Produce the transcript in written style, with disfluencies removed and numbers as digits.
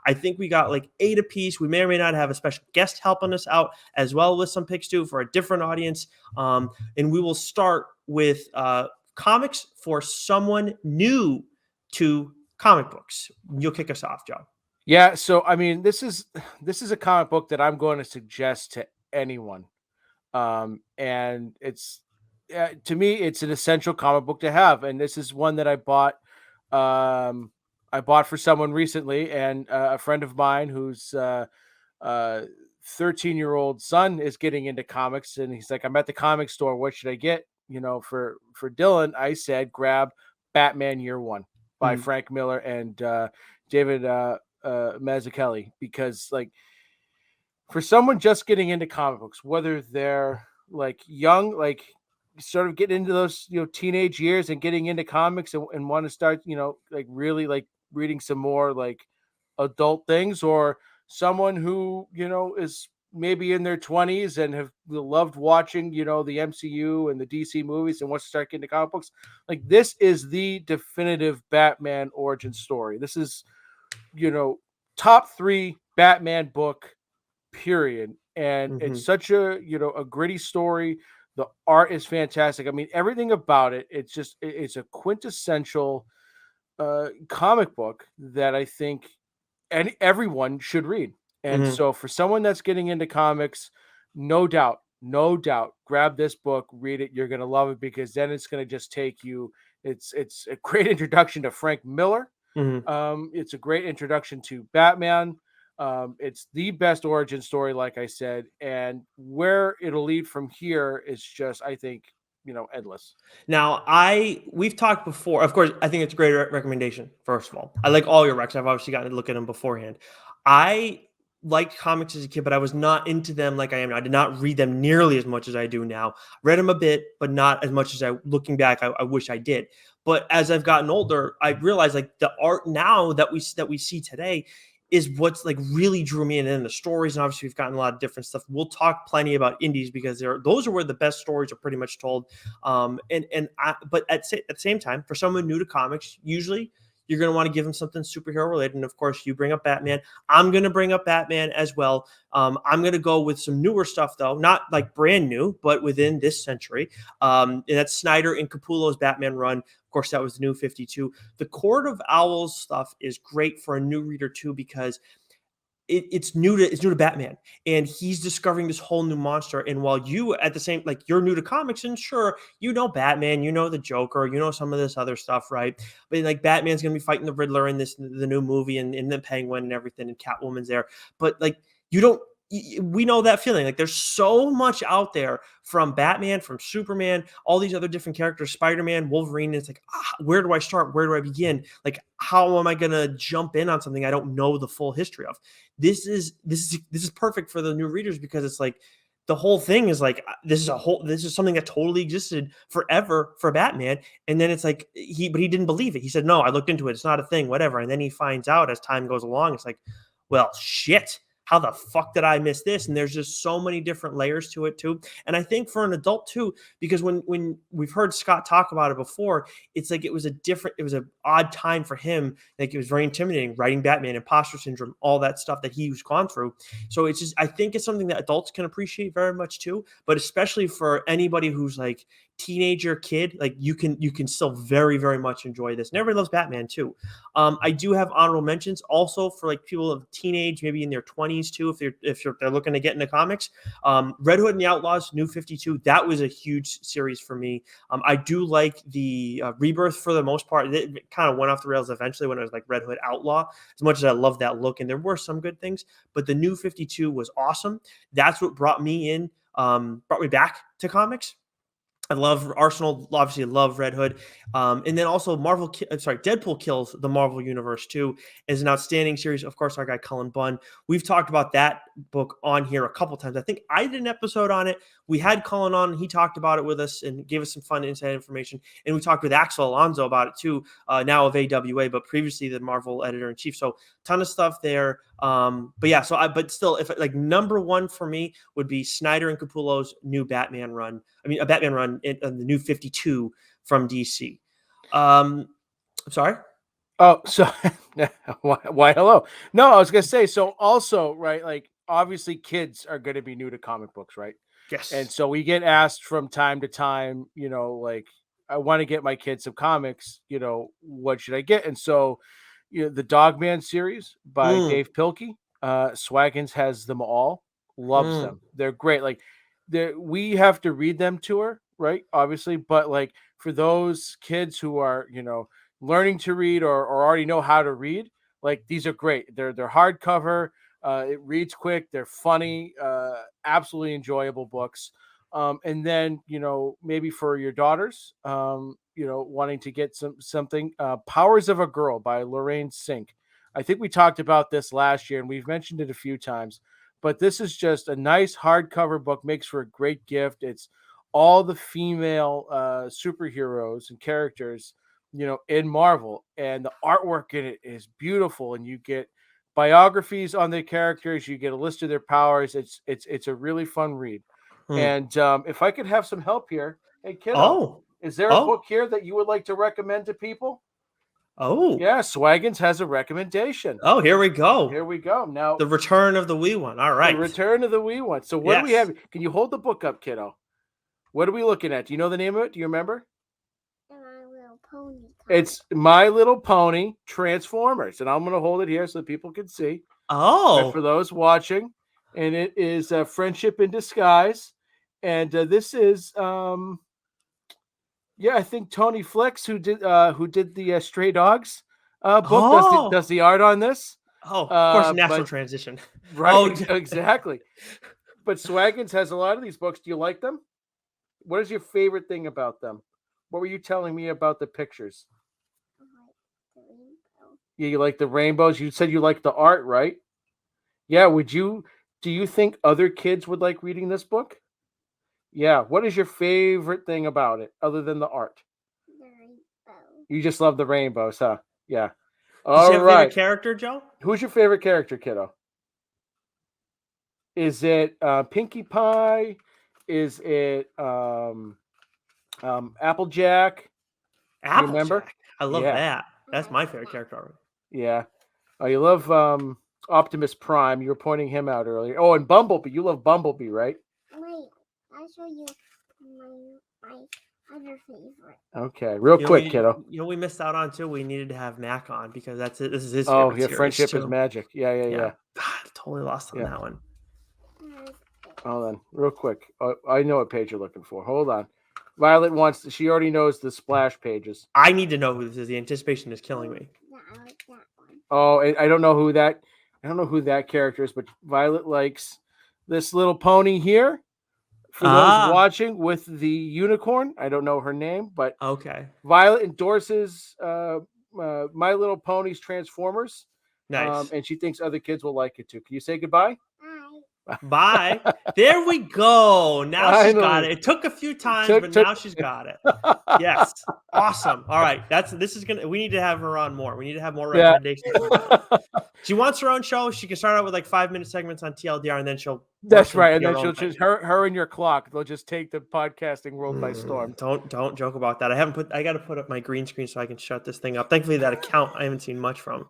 I think we got like 8 apiece. We may or may not have a special guest helping us out as well with some picks too for a different audience. And we will start with comics for someone new to comic books. You'll kick us off, Joe. Yeah, so I mean, this is a comic book that I'm going to suggest to anyone, and it's to me, it's an essential comic book to have, and this is one that I bought for someone recently, and a friend of mine who's uh 13-year-old son is getting into comics, and he's like, I'm at the comic store, what should I get? For Dylan, I said grab Batman Year One by Mhm. Frank Miller and David Mazzucchelli, because like for someone just getting into comic books, whether they're like young, like sort of getting into those teenage years and getting into comics, and want to start like really like reading some more like adult things, or someone who is maybe in their 20s and have loved watching the MCU and the DC movies and wants to start getting into comic books. Like, this is the definitive Batman origin story. This is you know top 3 Batman book, period. And it's Mhm. such a gritty story. The art is fantastic. I mean, everything about it, it's a quintessential comic book that I think everyone should read. And Mhm. so for someone that's getting into comics, no doubt, grab this book, read it. You're going to love it, because then it's going to just take you. It's a great introduction to Frank Miller. Mhm. It's a great introduction to Batman. It's the best origin story, like I said, and where it'll lead from here is just, I think, endless. Now, we've talked before. Of course, I think it's a great recommendation. First of all, I like all your recs. I've obviously gotten to look at them beforehand. I liked comics as a kid, but I was not into them like I am now. I did not read them nearly as much as I do now. Read them a bit, but not as much as looking back, I wish I did. But as I've gotten older, I realized like the art now that we see today is what's like really drew me in, and the stories. And obviously, we've gotten a lot of different stuff. We'll talk plenty about indies because those are where the best stories are pretty much told. But at the same time, for someone new to comics, usually you're going to want to give them something superhero related. And of course, you bring up Batman. I'm going to bring up Batman as well. I'm going to go with some newer stuff, though, not like brand new, but within this century. And that's Snyder and Capullo's Batman run. Of course, that was the new 52. The Court of Owls stuff is great for a new reader, too, because it's new to Batman, and he's discovering this whole new monster. And while you at the same like you're new to comics, and sure, Batman, the Joker, some of this other stuff, right? But like Batman's gonna be fighting the Riddler in the new movie, and in the Penguin and everything, and Catwoman's there. But like you don't we know that feeling. Like there's so much out there from Batman, from Superman, all these other different characters, Spider-Man, Wolverine. And it's like, where do I start? Where do I begin? Like, how am I gonna jump in on something I don't know the full history of? This is perfect for the new readers, because it's like the whole thing is like this is something that totally existed forever for Batman. And then it's like he didn't believe it. He said, no, I looked into it, it's not a thing, whatever. And then he finds out as time goes along, it's like, well, shit, how the fuck did I miss this? And there's just so many different layers to it too. And I think for an adult too, because when we've heard Scott talk about it before, it's like it was an odd time for him. Like it was very intimidating writing Batman, imposter syndrome, all that stuff that he was gone through. So it's just, I think it's something that adults can appreciate very much too, but especially for anybody who's like teenager kid, like you can still very, very much enjoy this. And everybody loves Batman too. I do have honorable mentions also for like people of teenage, maybe in their 20s too, if they're looking to get into comics. Red Hood and the Outlaws, New 52, that was a huge series for me. I do like the Rebirth for the most part. It kind of went off the rails eventually when it was like Red Hood Outlaw, as much as I love that look. And there were some good things, but the New 52 was awesome. That's what brought me back to comics. I love Arsenal, obviously love Red Hood. And then also Deadpool Kills the Marvel Universe too is an outstanding series. Of course, our guy Cullen Bunn. We've talked about that book on here a couple times. I think I did an episode on it. We had Cullen on, and he talked about it with us and gave us some fun inside information. And we talked with Axel Alonso about it too, now of AWA, but previously the Marvel editor-in-chief. So ton of stuff there. But still, if like number one for me would be Snyder and Capullo's new Batman run. I mean, a Batman run in the New 52 from DC. I'm sorry. Oh, so why hello? No, I was gonna say, so also, right, like obviously kids are gonna be new to comic books, right? And Yes. so we get asked from time to time, like I want to get my kids some comics, what should I get? And so, the Dogman series by Mm, Dave Pilkey, Swaggins has them all, loves mm, them. They're great. Like we have to read them to her, right? Obviously, but like for those kids who are, learning to read or already know how to read, like these are great. They're hardcover. It reads quick. They're funny. Absolutely enjoyable books. And then maybe for your daughters, wanting to get something. Powers of a Girl by Lorraine Sink. I think we talked about this last year, and we've mentioned it a few times. But this is just a nice hardcover book. Makes for a great gift. It's all the female superheroes and characters in Marvel, and the artwork in it is beautiful, and you get biographies on the characters, you get a list of their powers. It's a really fun read. mm. And if I could have some help here, hey kiddo, Oh, is there a oh, book here that you would like to recommend to people? oh, Yeah, Swaggins has a recommendation. oh, here we go. Here we go. Now, The return of the wee one. All the right. return of the wee one. So what do we Yes. have? Can you hold the book up, kiddo? What are we looking at? Do you know the name of it? Do you remember? My Little Pony. It's My Little Pony Transformers, and I'm going to hold it here so that people can see. But for Oh, those watching, and it is Friendship in Disguise, and this is I think Tony Flex who did the Stray Dogs book oh, does the art on this. oh, of course, natural But transition. right, Oh, exactly. But Swaggins has a lot of these books. Do you like them? What is your favorite thing about them? What were you telling me about the pictures? The rainbow. Yeah, you like the rainbows. You said you like the art, right? Yeah. Do you think other kids would like reading this book? Yeah. What is your favorite thing about it other than the art? The rainbow. You just love the rainbows, huh? Yeah. does she All have a favorite right. character, Joe? Who's your favorite character, kiddo? Is it Pinkie Pie? Is it Applejack? Do you remember? Applejack. I love Yeah. that. That's my favorite character already. Yeah. Oh, you love Optimus Prime. You were pointing him out earlier. Oh, and Bumblebee. You love Bumblebee, right? Wait, I'll show you my other favorite. Okay. Real quick, kiddo. We missed out on too. We needed to have Mac on because that's it. This is his Oh, favorite yeah. series Friendship is too. magic. Yeah. Yeah. God, totally lost on Yeah. that one. Hold on. Real quick. I know what page you're looking for. Hold on. Violet she already knows the splash pages. I need to know who this is. The anticipation is killing me. Yeah, I like that one. Oh, I don't know who that character is, but Violet likes this little pony here. For those watching with the unicorn, I don't know her name, but okay. Violet endorses My Little Pony's Transformers. Nice. And she thinks other kids will like it too. Can you say goodbye? Bye. There we go. Now she's got it. It took a few times, but now she's got it. Yes. Awesome. All right. We need to have her on more. We need to have more recommendations. She wants her own show. She can start out with like 5-minute segments on TLDR, and then she'll. That's right. And then she'll just her and your clock. They'll just take the podcasting world by storm. Don't joke about that. I got to put up my green screen so I can shut this thing up. Thankfully, that account I haven't seen much from.